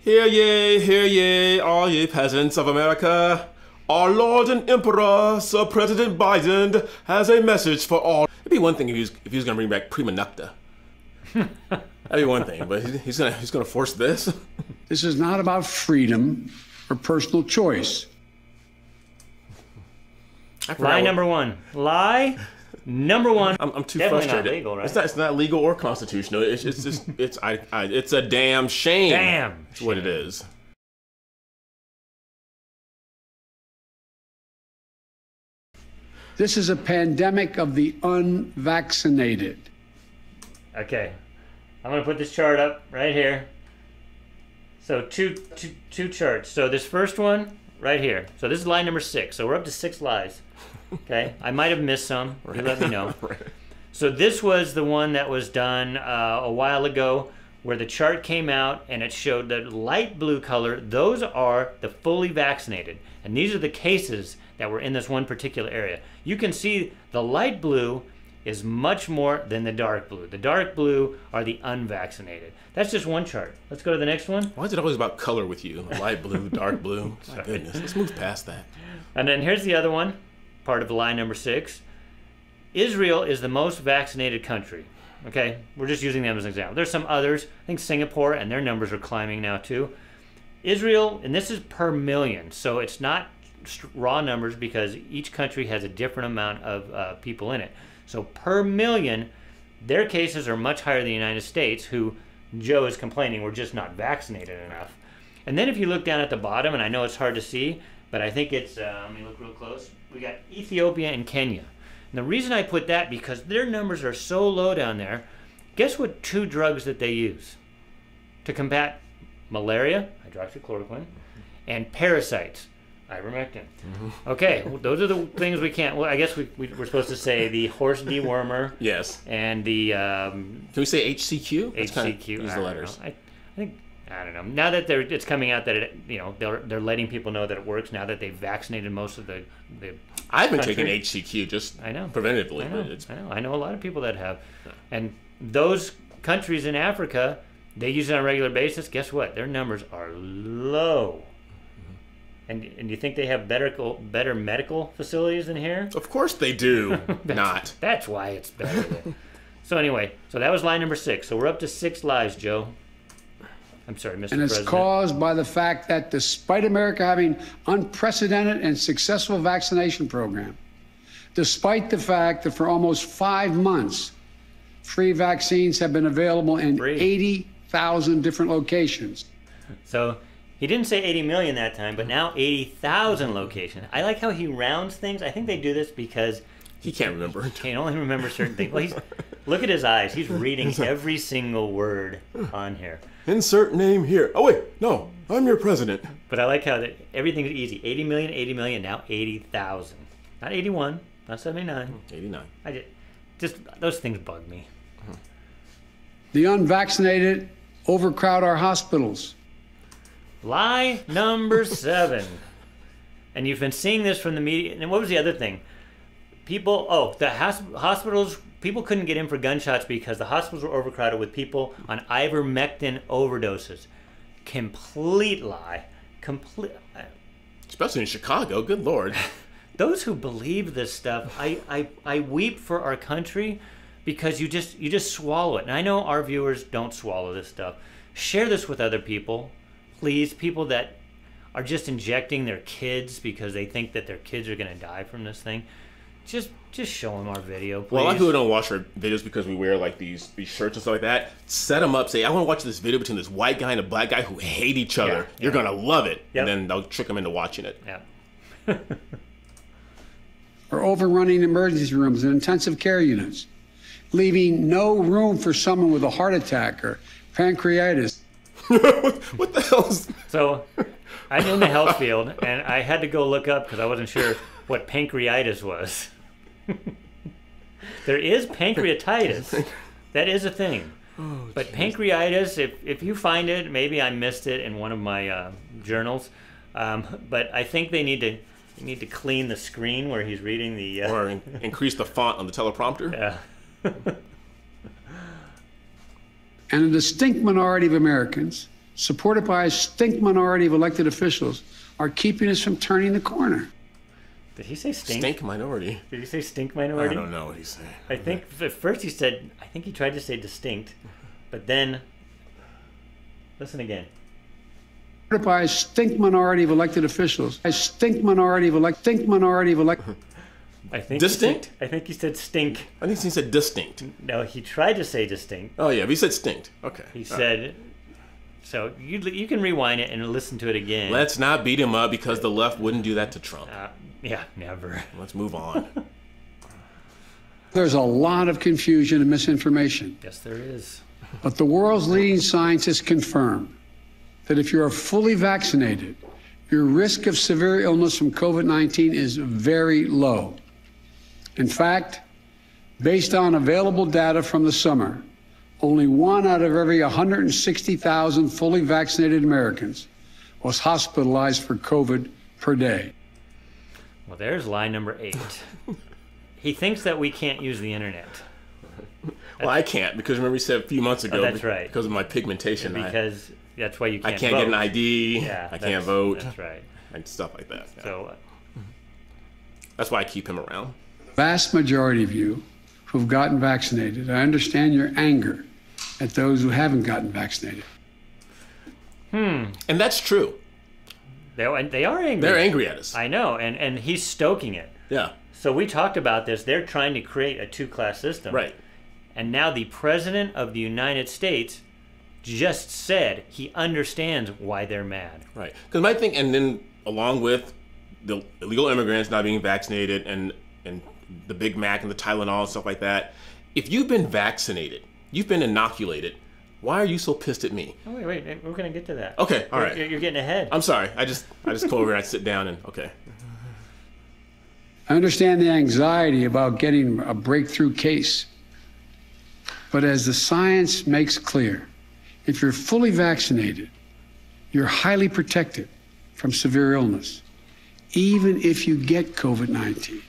Hear ye, all ye peasants of America. Our Lord and Emperor, Sir President Biden, has a message for all. It'd be one thing if he was gonna bring back prima nocta. That'd be one thing, but he's gonna force this. This is not about freedom or personal choice. Lie number one. Lie number one. I'm too Definitely frustrated. Not legal, right? It's not legal or constitutional. It's just it's a damn shame. Damn. That's what it is. This is a pandemic of the unvaccinated. Okay, I'm gonna put this chart up right here. So two charts. So this first one right here. So this is lie number 6. So we're up to 6 lies. Okay, I might have missed some. You let me know. Right. So this was the one that was done a while ago, where the chart came out and it showed the light blue color. Those are the fully vaccinated, and these are the cases that were in this one particular area. You can see the light blue is much more than the dark blue. The dark blue are the unvaccinated. That's just one chart. Let's go to the next one. Why is it always about color with you? Light blue, dark blue. My goodness, let's move past that. And then here's the other one, part of lie number 6. Israel is the most vaccinated country. Okay, we're just using them as an example. There's some others. I think Singapore, and their numbers are climbing now too. Israel, and this is per million, so it's not raw numbers because each country has a different amount of people in it. So per million, their cases are much higher than the United States, who Joe is complaining we're just not vaccinated enough. And then if you look down at the bottom, and I know it's hard to see, but I think it's, let me look real close. We got Ethiopia and Kenya. And the reason I put that, because their numbers are so low down there. Guess what 2 drugs that they use to combat malaria, hydroxychloroquine, and parasites, ivermectin. Okay, well, those are the things we can't. Well, I guess we're supposed to say the horse dewormer. Yes. And the can we say HCQ? HCQ. Use the letters. I think I don't know. Now that it's coming out that they're letting people know that it works. Now that they've vaccinated most of the I've been country. taking HCQ just I know preventatively. I know a lot of people that have, and those countries in Africa, they use it on a regular basis. Guess what? Their numbers are low. And you think they have better medical facilities than here? Of course they do. That's why it's better there. So anyway, so that was lie number 6. So we're up to 6 lies, Joe. I'm sorry, Mr. And it's President. caused by the fact that despite America having unprecedented and successful vaccination program, despite the fact that for almost 5 months, free vaccines have been available in 80,000 different locations. So he didn't say 80 million that time, but now 80,000 locations. I like how he rounds things. I think they do this because he can't remember. He can only remember certain things. Well, look at his eyes. He's reading every single word on here. Insert name here. Oh, wait. No, I'm your president. But I like how everything is easy. 80 million, now 80,000. Not 81, not 79. 89. Just those things bug me. The unvaccinated overcrowd our hospitals. Lie number 7. And you've been seeing this from the media. And what was the other thing? The hospitals, people couldn't get in for gunshots because the hospitals were overcrowded with people on ivermectin overdoses. Complete lie. Especially in Chicago, good Lord. Those who believe this stuff, I weep for our country because you just swallow it. And I know our viewers don't swallow this stuff. Share this with other people. Please, people that are just injecting their kids because they think that their kids are going to die from this thing. Just show them our video, please. Well, a lot of people don't watch our videos because we wear like these shirts and stuff like that. Set them up. Say, I want to watch this video between this white guy and a black guy who hate each other. You're going to love it. Yep. And then they'll trick them into watching it. Yeah. Or overrunning emergency rooms and intensive care units, leaving no room for someone with a heart attack or pancreatitis. What the hell is... So, I'm in the health field, and I had to go look up because I wasn't sure what pancreatitis was. There is pancreatitis. That is a thing. But pancreatitis, if you find it, maybe I missed it in one of my journals. But I think they need to clean the screen where he's reading the... Or increase the font on the teleprompter. Yeah. And a distinct minority of Americans, supported by a stink minority of elected officials, are keeping us from turning the corner. Did he say stink? Stink minority. Did he say stink minority? I don't know what he's saying. I think at first he said, I think he tried to say distinct, but then, listen again. By a stink minority of elected officials. A stink minority of elected. I think Distinct? I think he said stink. I think he said distinct. No, he tried to say distinct. Oh yeah, but he said stinked. Okay. He said, so you can rewind it and listen to it again. Let's not beat him up because the left wouldn't do that to Trump. Yeah, never. Let's move on. There's a lot of confusion and misinformation. Yes, there is. But the world's leading scientists confirm that if you are fully vaccinated, your risk of severe illness from COVID-19 is very low. In fact, based on available data from the summer, only 1 out of every 160,000 fully vaccinated Americans was hospitalized for COVID per day. Well, there's lie number 8. He thinks that we can't use the internet. Well, I can't because remember you said a few months ago. That's right. Because of my pigmentation. Because that's why you can't. I can't vote. get an ID. Yeah, I can't vote. That's right. And stuff like that. Yeah. So that's why I keep him around. Vast majority of you who've gotten vaccinated, I understand your anger at those who haven't gotten vaccinated. And that's true. They are angry. They're angry at us. I know, and he's stoking it. Yeah. So we talked about this. They're trying to create a two-class system. Right. And now the President of the United States just said he understands why they're mad. Right. Because my thing, and then along with the illegal immigrants not being vaccinated and the Big Mac and the Tylenol and stuff like that, if you've been vaccinated, you've been inoculated, why are you so pissed at me? Oh, wait, we're going to get to that. Okay, all right. You're getting ahead. I'm sorry. I just go over and I sit down and, okay. I understand the anxiety about getting a breakthrough case. But as the science makes clear, if you're fully vaccinated, you're highly protected from severe illness, even if you get COVID-19.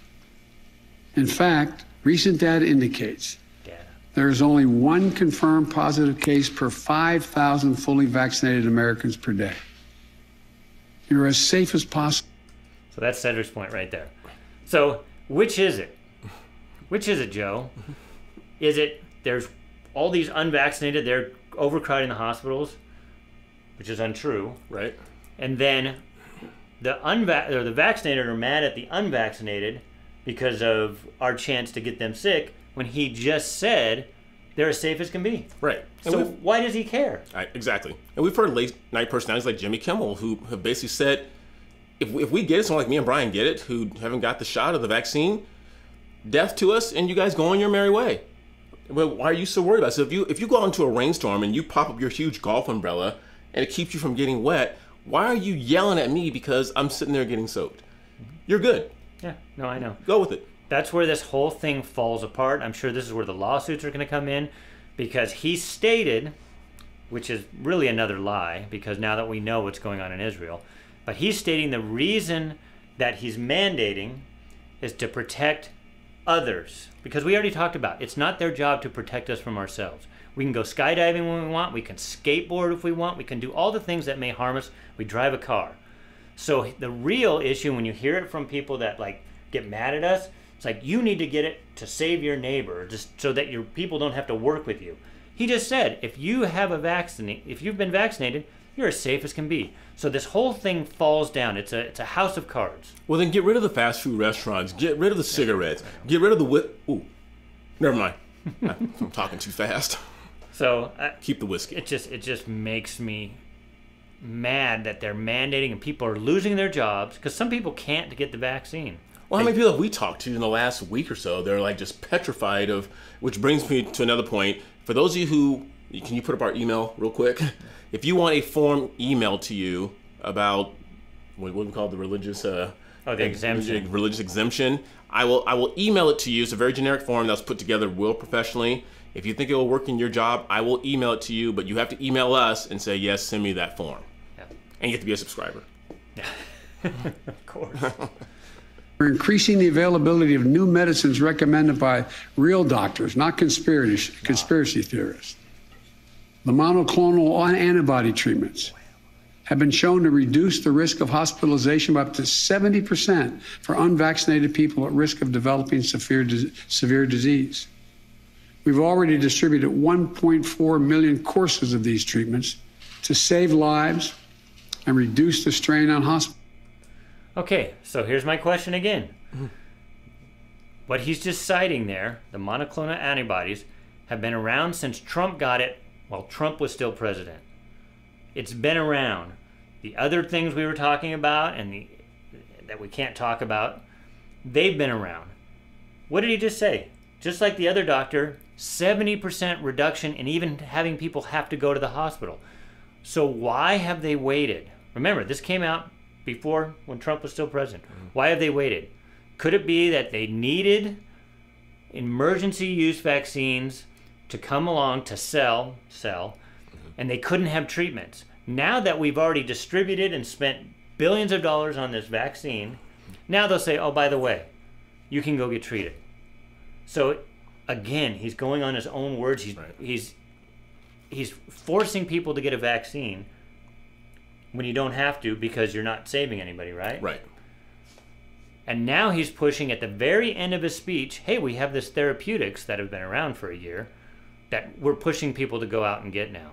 In fact, recent data indicates there is only 1 confirmed positive case per 5,000 fully vaccinated Americans per day. You're as safe as possible. So that's Cedric's point right there. So which is it? Which is it, Joe? Is it there's all these unvaccinated, they're overcrowding the hospitals, which is untrue. Right. And then the vaccinated are mad at the unvaccinated because of our chance to get them sick when he just said they're as safe as can be. Right. So why does he care? Right, exactly. And we've heard late night personalities like Jimmy Kimmel who have basically said, if we get it, someone like me and Brian get it, who haven't got the shot of the vaccine, death to us, and you guys go on your merry way. Well, why are you so worried about it? So if you go out into a rainstorm and you pop up your huge golf umbrella and it keeps you from getting wet, why are you yelling at me because I'm sitting there getting soaked? You're good. Yeah, no, I know. Go with it. That's where this whole thing falls apart. I'm sure this is where the lawsuits are going to come in because he stated, which is really another lie because now that we know what's going on in Israel, but he's stating the reason that he's mandating is to protect others. Because we already talked about it's not their job to protect us from ourselves. We can go skydiving when we want. We can skateboard if we want. We can do all the things that may harm us. We drive a car. So the real issue when you hear it from people that like get mad at us, it's like you need to get it to save your neighbor just so that your people don't have to work with you. He just said if you have if you've been vaccinated, you're as safe as can be. So this whole thing falls down. It's a house of cards. Well, then get rid of the fast food restaurants. Get rid of the cigarettes. Get rid of the Ooh, never mind. I'm talking too fast. So keep the whiskey. It just makes me mad that they're mandating and people are losing their jobs because some people can't get the vaccine. Well, how many people have we talked to in the last week or so? They're like just petrified of. Which brings me to another point. For those of you who can you put up our email real quick? If you want a form emailed to you about what we call the religious the exemption. Religious exemption, I will email it to you. It's a very generic form that's put together real professionally. If you think it will work in your job, I will email it to you, but you have to email us and say, yes, send me that form. Yeah. And you have to be a subscriber. Yeah. Of course. We're increasing the availability of new medicines recommended by real doctors, not conspiracy theorists. The monoclonal antibody treatments have been shown to reduce the risk of hospitalization by up to 70% for unvaccinated people at risk of developing severe disease. We've already distributed 1.4 million courses of these treatments to save lives and reduce the strain on hospitals. Okay, so here's my question again. What he's just citing there, the monoclonal antibodies, have been around since Trump got it while Trump was still president. It's been around. The other things we were talking about and that we can't talk about, they've been around. What did he just say? Just like the other doctor, 70% reduction in even having people have to go to the hospital. So why have they waited? Remember, this came out before when Trump was still president. Why have they waited? Could it be that they needed emergency use vaccines to come along to sell, and they couldn't have treatments? Now that we've already distributed and spent billions of dollars on this vaccine, now they'll say, oh, by the way, you can go get treated. So again, he's going on his own words. He's forcing people to get a vaccine when you don't have to because you're not saving anybody, right? Right. And now he's pushing at the very end of his speech, hey, we have this therapeutics that have been around for a year that we're pushing people to go out and get now.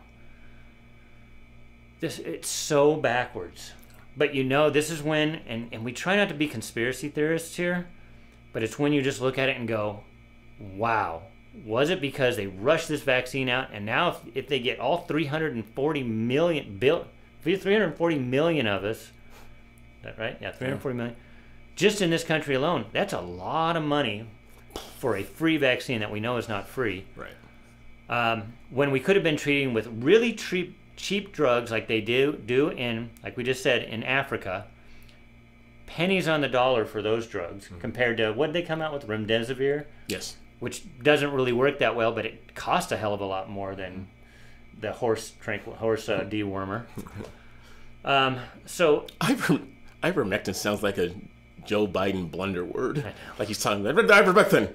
It's so backwards. But you know, this is when, and we try not to be conspiracy theorists here, but it's when you just look at it and go, wow, was it because they rushed this vaccine out, and now if they get all 340 million of us, is that right? Yeah, 340 million. Just in this country alone, that's a lot of money for a free vaccine that we know is not free. Right. When we could have been treating with really cheap drugs like they do in, like we just said, in Africa, pennies on the dollar for those drugs compared to what they come out with, remdesivir? Yes. Which doesn't really work that well, but it costs a hell of a lot more than the horse dewormer. So ivermectin sounds like a Joe Biden blunder word. Like he's talking ivermectin.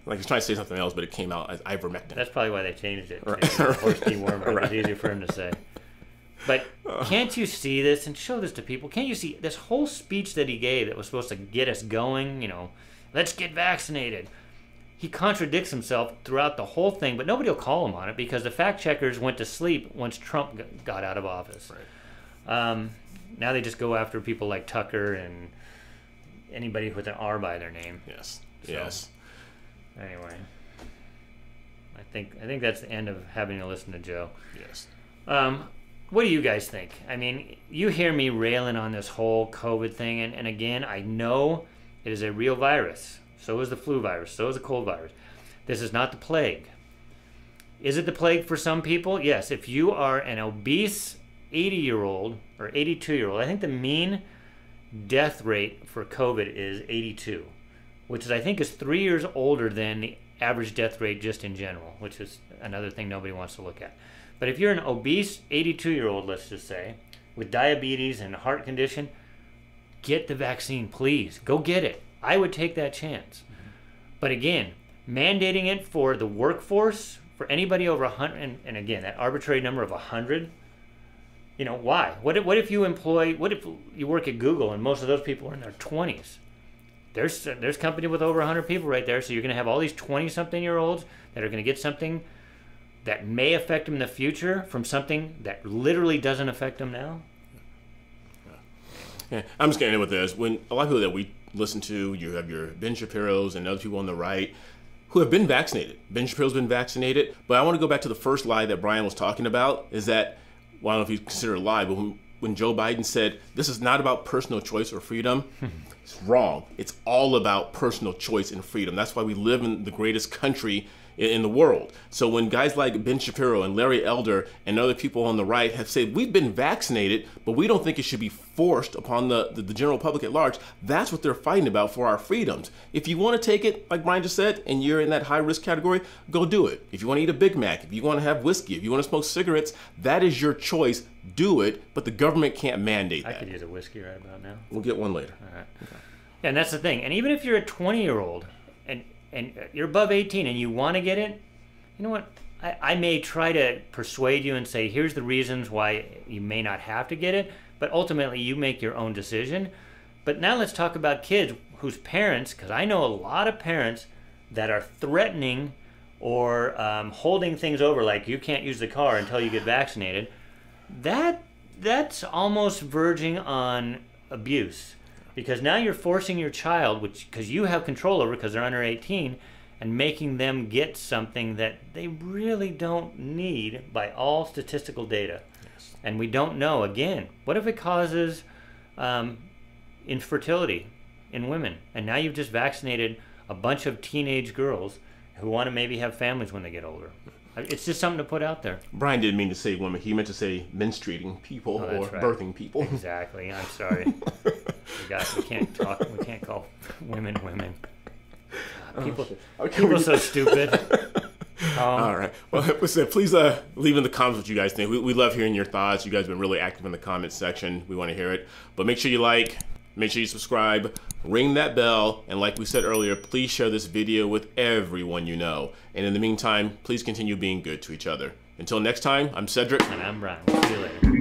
Like he's trying to say something else, but it came out as ivermectin. That's probably why they changed it to horse dewormer. Right. It was easier for him to say. But can't you see this and show this to people? Can't you see this whole speech that he gave that was supposed to get us going, you know, let's get vaccinated? He contradicts himself throughout the whole thing, but nobody will call him on it because the fact checkers went to sleep once Trump got out of office. Right. Now they just go after people like Tucker and anybody with an R by their name. Yes. So, yes. Anyway, I think that's the end of having to listen to Joe. Yes. What do you guys think? I mean, you hear me railing on this whole COVID thing, and again, I know it is a real virus. So is the flu virus. So is the cold virus. This is not the plague. Is it the plague for some people? Yes. If you are an obese 80-year-old or 82-year-old, I think the mean death rate for COVID is 82, which is, I think, is 3 years older than the average death rate just in general, which is another thing nobody wants to look at. But if you're an obese 82-year-old, let's just say, with diabetes and a heart condition, get the vaccine, please. Go get it. I would take that chance. But again, mandating it for the workforce, for anybody over 100, and again, that arbitrary number of 100, you know, why? What if you work at Google and most of those people are in their 20s? There's company with over 100 people right there, so you're going to have all these 20-something-year-olds that are going to get something that may affect them in the future from something that literally doesn't affect them now? Yeah, I'm just going to end with this. When a lot of people that we listen to, you have your Ben Shapiro's and other people on the right who have been vaccinated. Ben Shapiro's been vaccinated, but I want to go back to the first lie that Brian was talking about, is that, well, I don't know if you consider it a lie, but when Joe Biden said, this is not about personal choice or freedom, it's wrong. It's all about personal choice and freedom. That's why we live in the greatest country in the world. So when guys like Ben Shapiro and Larry Elder and other people on the right have said, we've been vaccinated, but we don't think it should be forced upon the general public at large, that's what they're fighting about, for our freedoms. If you want to take it, like Brian just said, and you're in that high-risk category, go do it. If you want to eat a Big Mac, if you want to have whiskey, if you want to smoke cigarettes, that is your choice. Do it, but the government can't mandate that. I could use a whiskey right about now. We'll get one later. All right. Okay. Yeah, and that's the thing. And even if you're a 20-year-old and you're above 18 and you want to get it, you know what? I may try to persuade you and say, here's the reasons why you may not have to get it, but ultimately you make your own decision. But now let's talk about kids whose parents, because I know a lot of parents that are threatening or holding things over, like you can't use the car until you get vaccinated. That's almost verging on abuse, because now you're forcing your child, because you have control over, because they're under 18, and making them get something that they really don't need by all statistical data. Yes. And we don't know, again, what if it causes infertility in women? And now you've just vaccinated a bunch of teenage girls who want to maybe have families when they get older. It's just something to put out there. Brian didn't mean to say women. He meant to say menstruating people or right. birthing people. Exactly. I'm sorry. We can't call women women. People are so stupid. All right. Well, please leave in the comments what you guys think. We love hearing your thoughts. You guys have been really active in the comments section. We want to hear it. But make sure you like, make sure you subscribe, ring that bell, and like we said earlier, please share this video with everyone you know. And in the meantime, please continue being good to each other. Until next time, I'm Cedric. And I'm Brian. We'll see you later.